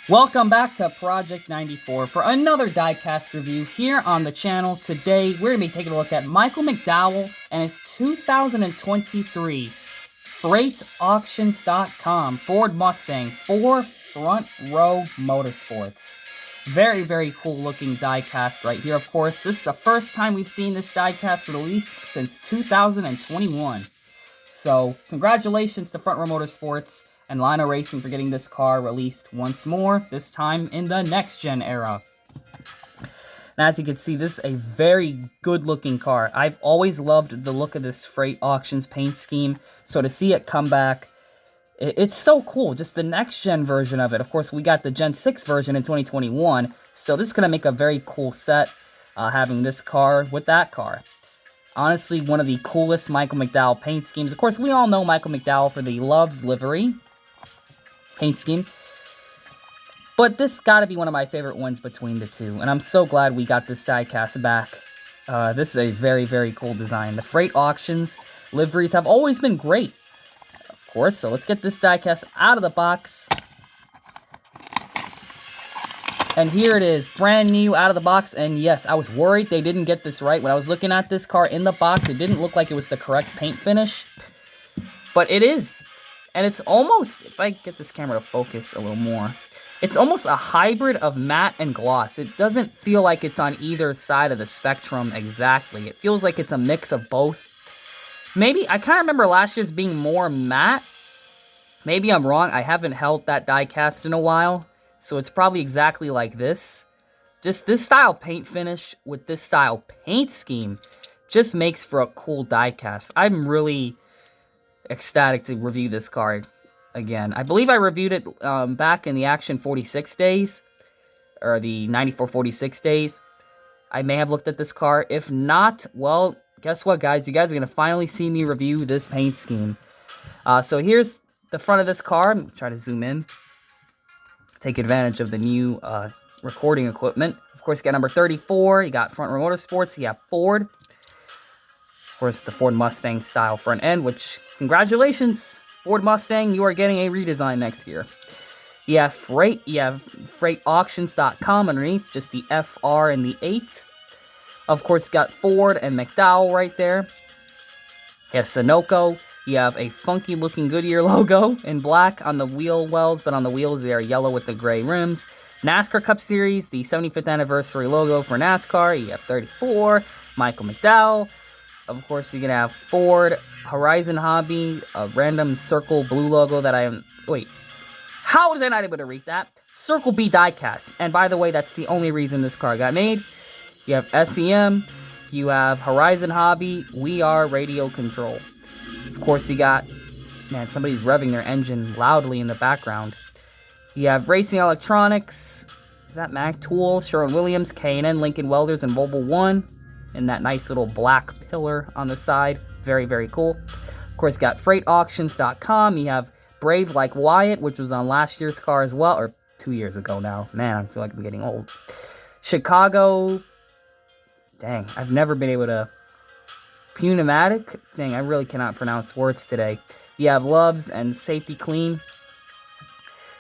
Welcome back to Project 94 for another Diecast review here on the channel. Today, we're going to be taking a look at Michael McDowell and his 2023 FR8 Ford Mustang 4 Front Row Motorsports. Very, very cool looking diecast right here, of course. This is the first time we've seen this diecast released since 2021. So, congratulations to Front Row Motorsports and Lino Racing for getting this car released once more, this time in the next-gen era. And as you can see, this is a very good-looking car. I've always loved the look of this Freight Auctions paint scheme, so to see it come back, it's so cool. Just the next-gen version of it. Of course, we got the Gen 6 version in 2021, so this is going to make a very cool set, having this car with that car. Honestly, one of the coolest Michael McDowell paint schemes. Of course, we all know Michael McDowell for the Loves livery paint scheme. But this got to be one of my favorite ones between the two. And I'm so glad we got this diecast back. This is a very, very cool design. The Freight Auctions liveries have always been great, of course. So let's get this diecast out of the box. And here it is, brand new, out of the box, and yes, I was worried they didn't get this right. When I was looking at this car in the box, it didn't look like it was the correct paint finish, but it is. And it's almost, if I get this camera to focus a little more, it's almost a hybrid of matte and gloss. It doesn't feel like it's on either side of the spectrum exactly. It feels like it's a mix of both. Maybe, I kind of remember last year's being more matte. Maybe I'm wrong, I haven't held that diecast in a while. So it's probably exactly like this. Just this style paint finish with this style paint scheme just makes for a cool diecast. I'm really ecstatic to review this car again. I believe I reviewed it back in the Action 46 days, or the 94 46 days. I may have looked at this car. If not, well, guess what, guys? You guys are going to finally see me review this paint scheme. So here's the front of this car. I'm going to try to zoom in. Take advantage of the new recording equipment. Of course, you got number 34. You got Front Row Motorsports. You have Ford. Of course, the Ford Mustang style front end, which, congratulations, Ford Mustang, you are getting a redesign next year. You have Freight. You have FR8auctions.com underneath, just the FR and the 8. Of course, you got Ford and McDowell right there. You have Sunoco. You have a funky-looking Goodyear logo in black on the wheel wells, but on the wheels they are yellow with the gray rims. NASCAR Cup Series, the 75th anniversary logo for NASCAR. You have 34, Michael McDowell. Of course, you're going to have Ford, Horizon Hobby, a random circle blue logo that I am... Wait, how was I not able to read that? Circle B diecast. And by the way, that's the only reason this car got made. You have SEM, you have Horizon Hobby, We Are Radio Control. Of course, you got, man, somebody's revving their engine loudly in the background. You have Racing Electronics, is that Mac Tool, Sherwin-Williams, K&N, Lincoln Welders, and Volvo 1. And that nice little black pillar on the side. Very, very cool. Of course, you got FreightAuctions.com. You have Brave Like Wyatt, which was on last year's car as well, or 2 years ago now. Man, I feel like I'm getting old. Chicago, dang, I've never been able to... Pneumatic? Dang, I really cannot pronounce words today. You have Loves and Safety Clean.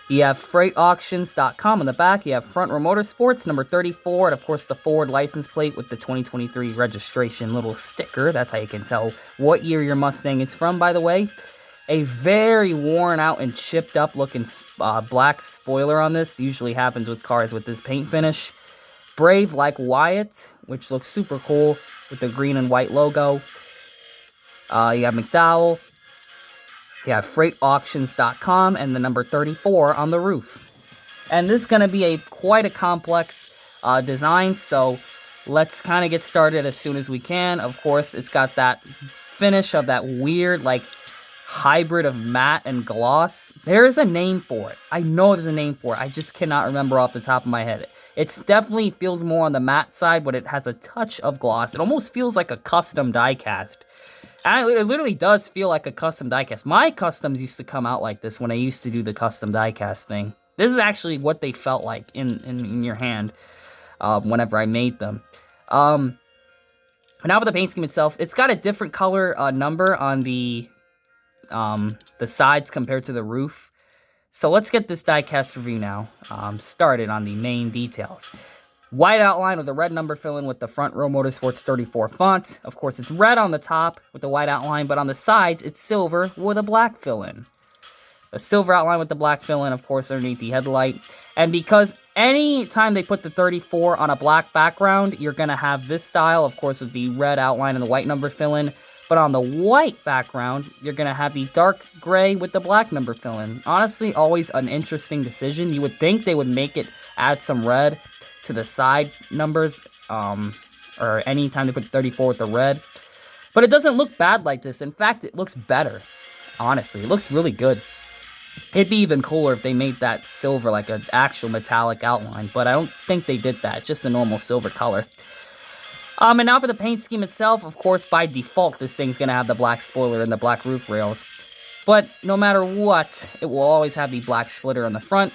You have FreightAuctions.com on the back. You have Front Row Motorsports, number 34, and of course the Ford license plate with the 2023 registration little sticker. That's how you can tell what year your Mustang is from, by the way. A very worn out and chipped up looking black spoiler on this. Usually happens with cars with this paint finish. Brave Like Wyatt, which looks super cool with the green and white logo. You have McDowell. You have FreightAuctions.com and the number 34 on the roof. And this is going to be quite a complex design, so let's kind of get started as soon as we can. Of course, it's got that finish of that weird, like, hybrid of matte and gloss. There is a name for it. I know there's a name for it. I just cannot remember off the top of my head. It definitely feels more on the matte side, but it has a touch of gloss. It almost feels like a custom diecast. And it literally does feel like a custom diecast. My customs used to come out like this when I used to do the custom diecast thing. This is actually what they felt like in your hand whenever I made them. Now for the paint scheme itself, it's got a different color number on the sides compared to the roof. So let's get this diecast review now started on the main details. White outline with a red number fill-in with the front row Motorsports 34 font. Of course, it's red on the top with the white outline, but on the sides, it's silver with a black fill-in. A silver outline with the black fill-in, of course, underneath the headlight. And because any time they put the 34 on a black background, you're going to have this style, of course, with the red outline and the white number fill-in. But on the white background, you're going to have the dark gray with the black number fill-in. Honestly, always an interesting decision. You would think they would make it add some red to the side numbers, or any time they put 34 with the red. But it doesn't look bad like this. In fact, it looks better. Honestly, it looks really good. It'd be even cooler if they made that silver like an actual metallic outline, but I don't think they did that. It's just a normal silver color. And now for the paint scheme itself, of course, by default, this thing's going to have the black spoiler and the black roof rails. But no matter what, it will always have the black splitter on the front,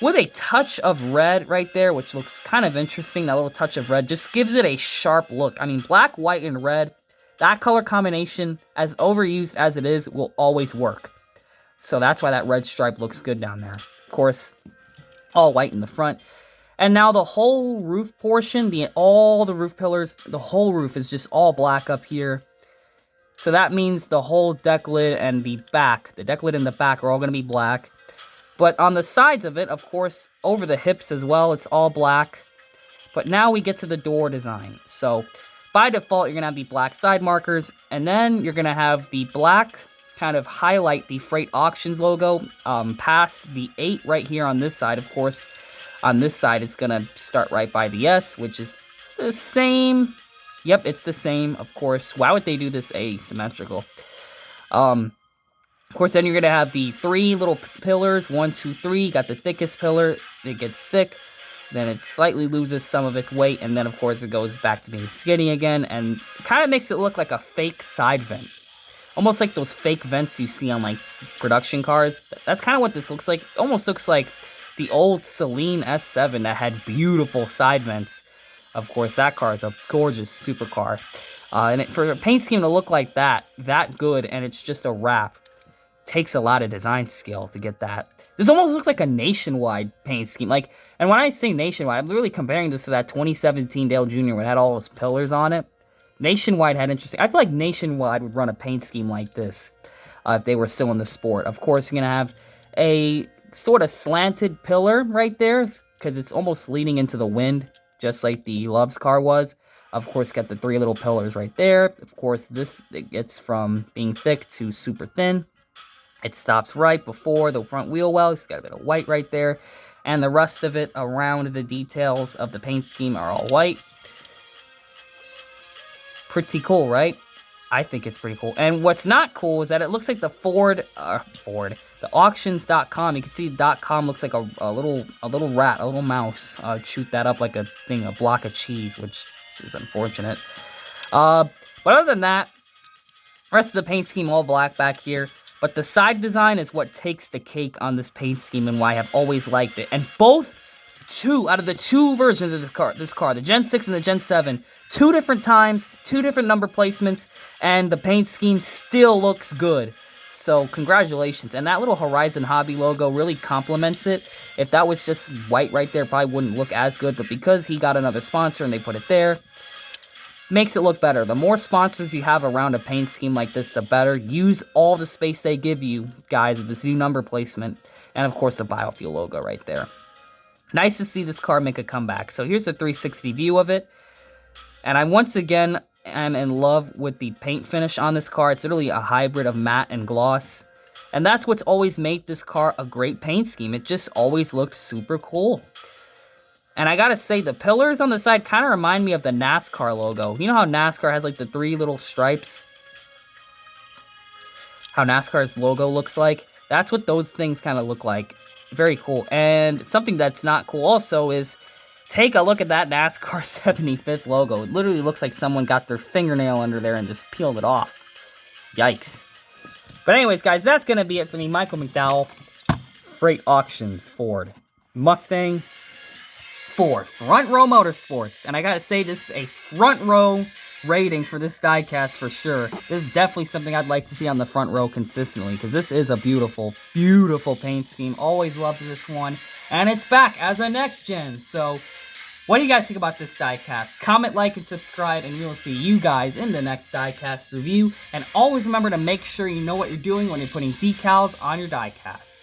with a touch of red right there, which looks kind of interesting. That little touch of red just gives it a sharp look. I mean, black, white, and red, that color combination, as overused as it is, will always work. So that's why that red stripe looks good down there. Of course, all white in the front. And now the whole roof portion, all the roof pillars, the whole roof is just all black up here. So that means the whole deck lid and the deck lid and the back are all going to be black. But on the sides of it, of course, over the hips as well, it's all black. But now we get to the door design. So by default, you're going to have the black side markers. And then you're going to have the black kind of highlight the Freight Auctions logo past the 8 right here on this side. Of course, on this side, it's going to start right by the S, which is the same. Yep, it's the same, of course. Why would they do this asymmetrical? Of course, then you're going to have the 3 little pillars. 1, 2, 3. Got the thickest pillar. It gets thick. Then it slightly loses some of its weight. And then, of course, it goes back to being skinny again. And kind of makes it look like a fake side vent. Almost like those fake vents you see on, like, production cars. That's kind of what this looks like. It almost looks like the old Celine S7 that had beautiful side vents. Of course, that car is a gorgeous supercar. And for a paint scheme to look like that good, and it's just a wrap, takes a lot of design skill to get that. This almost looks like a Nationwide paint scheme. Like, and when I say Nationwide, I'm literally comparing this to that 2017 Dale Jr. where it had all those pillars on it. Nationwide had interesting. I feel like Nationwide would run a paint scheme like this if they were still in the sport. Of course, you're going to have a sort of slanted pillar right there because it's almost leading into the wind, just like the Love's car was. Of course, got the 3 little pillars right there. Of course, this it gets from being thick to super thin. It stops right before the front wheel well. It's got a bit of white right there. And the rest of it around the details of the paint scheme are all white. Pretty cool, right? I think it's pretty cool. And what's not cool is that it looks like the the auctions.com. You can see .com looks like a little rat, a little mouse. Shoot that up like a block of cheese, which is unfortunate. But other than that, rest of the paint scheme all black back here. But the side design is what takes the cake on this paint scheme and why I've always liked it. And out of the 2 versions of this car, the Gen 6 and the Gen 7, 2 different times, 2 different number placements, and the paint scheme still looks good. So, congratulations. And that little Horizon Hobby logo really complements it. If that was just white right there, probably wouldn't look as good. But because he got another sponsor and they put it there, makes it look better. The more sponsors you have around a paint scheme like this, the better. Use all the space they give you, guys, with this new number placement. And, of course, the Biofuel logo right there. Nice to see this car make a comeback. So, here's a 360 view of it. And I once again am in love with the paint finish on this car. It's literally a hybrid of matte and gloss. And that's what's always made this car a great paint scheme. It just always looked super cool. And I gotta say, the pillars on the side kind of remind me of the NASCAR logo. You know how NASCAR has like the 3 little stripes? How NASCAR's logo looks like? That's what those things kind of look like. Very cool. And something that's not cool also is, take a look at that NASCAR 75th logo. It literally looks like someone got their fingernail under there and just peeled it off. Yikes. But anyways, guys, that's going to be it for me. Michael McDowell, Freight Auctions, Ford, Mustang, Ford, Front Row Motorsports. And I got to say, this is a front row rating for this diecast for sure. This is definitely something I'd like to see on the front row consistently, because this is a beautiful, beautiful paint scheme. Always loved this one. And it's back as a next gen. So, what do you guys think about this diecast? Comment, like, and subscribe, and we will see you guys in the next diecast review. And always remember to make sure you know what you're doing when you're putting decals on your diecast.